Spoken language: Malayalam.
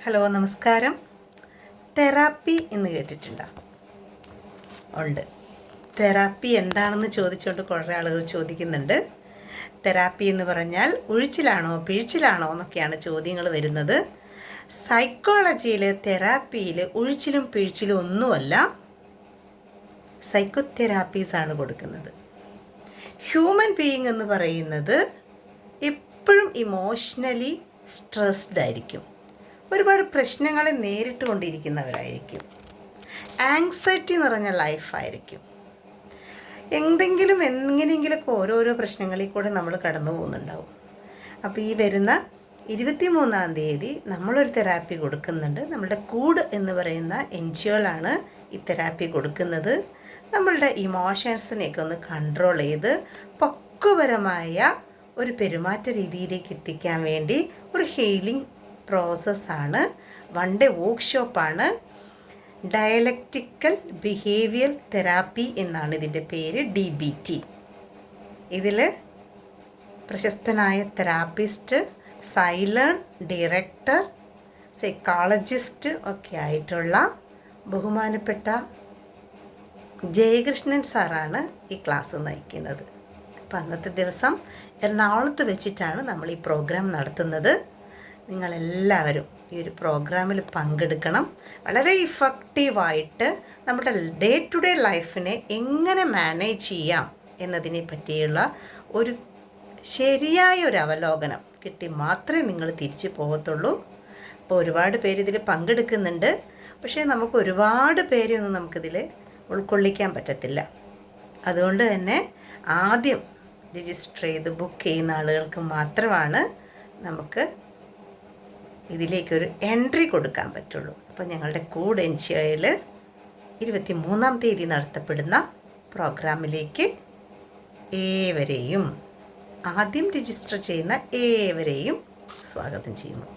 ഹലോ, നമസ്കാരം. തെറാപ്പി എന്ന് കേട്ടിട്ടുണ്ടോ? ഉണ്ട്. തെറാപ്പി എന്താണെന്ന് ചോദിച്ചുകൊണ്ട് കുറേ ആളുകൾ ചോദിക്കുന്നുണ്ട്. തെറാപ്പി എന്ന് പറഞ്ഞാൽ ഉഴിച്ചിലാണോ പിഴിച്ചിലാണോ എന്നൊക്കെയാണ് ചോദ്യങ്ങൾ വരുന്നത്. സൈക്കോളജിയിൽ തെറാപ്പിയിൽ ഉഴിച്ചിലും പിഴിച്ചിലും ഒന്നുമല്ല, സൈക്കോതെറാപ്പീസാണ് കൊടുക്കുന്നത്. ഹ്യൂമൻ ബീയിങ് എന്ന് പറയുന്നത് എപ്പോഴും ഇമോഷണലി സ്ട്രെസ്ഡ് ആയിരിക്കും, ഒരുപാട് പ്രശ്നങ്ങളെ നേരിട്ട് കൊണ്ടിരിക്കുന്നവരായിരിക്കും, ആങ്സൈറ്റി നിറഞ്ഞ ലൈഫായിരിക്കും. എങ്ങനെയെങ്കിലുമൊക്കെ ഓരോരോ പ്രശ്നങ്ങളിൽ കൂടെ നമ്മൾ കടന്നു പോകുന്നുണ്ടാവും. അപ്പോൾ ഈ വരുന്ന 23-ാം തീയതി നമ്മളൊരു തെറാപ്പി കൊടുക്കുന്നുണ്ട്. നമ്മളുടെ കൂട് എന്ന് പറയുന്ന എൻജിഒയിലാണ് ഈ തെറാപ്പി കൊടുക്കുന്നത്. നമ്മളുടെ ഇമോഷൻസിനെയൊക്കെ ഒന്ന് കൺട്രോൾ ചെയ്ത് പക്വപരമായ ഒരു പെരുമാറ്റ രീതിയിലേക്ക് എത്തിക്കാൻ വേണ്ടി ഒരു ഹീലിംഗ് പ്രോസസ്സാണ്. 1 ഡേ വർക്ക്ഷോപ്പാണ്. ഡയലക്റ്റിക്കൽ ബിഹേവിയർ തെറാപ്പി എന്നാണ് ഇതിൻ്റെ പേര്, DBT. ഇതിൽ പ്രശസ്തനായ തെറാപ്പിസ്റ്റ്, സൈലൺ ഡയറക്ടർ, സൈക്കോളജിസ്റ്റ് ഒക്കെ ആയിട്ടുള്ള ബഹുമാനപ്പെട്ട ജയകൃഷ്ണൻ സാറാണ് ഈ ക്ലാസ് നയിക്കുന്നത്. അപ്പോൾ അന്നത്തെ ദിവസം എറണാകുളത്ത് വെച്ചിട്ടാണ് നമ്മൾ ഈ പ്രോഗ്രാം നടത്തുന്നത്. നിങ്ങളെല്ലാവരും ഈ ഒരു പ്രോഗ്രാമിൽ പങ്കെടുക്കണം. വളരെ ഇഫക്റ്റീവായിട്ട് നമ്മുടെ ഡേ ടു ഡേ ലൈഫിനെ എങ്ങനെ മാനേജ് ചെയ്യാം എന്നതിനെ പറ്റിയുള്ള ഒരു ശരിയായ ഒരു അവലോകനം കിട്ടി മാത്രമേ നിങ്ങൾ തിരിച്ചു പോകത്തുള്ളൂ. അപ്പോൾ ഒരുപാട് പേര് ഇതിൽ പങ്കെടുക്കുന്നുണ്ട്. പക്ഷേ നമുക്ക് ഒരുപാട് പേരെയൊന്നും നമുക്കിതിൽ ഉൾക്കൊള്ളിക്കാൻ പറ്റത്തില്ല. അതുകൊണ്ട് തന്നെ ആദ്യം രജിസ്റ്റർ ചെയ്ത് ബുക്ക് ചെയ്യുന്ന ആളുകൾക്ക് മാത്രമാണ് നമുക്ക് ഇതിലേക്കൊരു എൻട്രി കൊടുക്കാൻ പറ്റുള്ളൂ. അപ്പോൾ ഞങ്ങളുടെ കൂട് എൻജിഒയിൽ 23-ാം തീയതി നടത്തപ്പെടുന്ന പ്രോഗ്രാമിലേക്ക് ഏവരെയും, ആദ്യം രജിസ്റ്റർ ചെയ്യുന്ന ഏവരെയും സ്വാഗതം ചെയ്യുന്നു.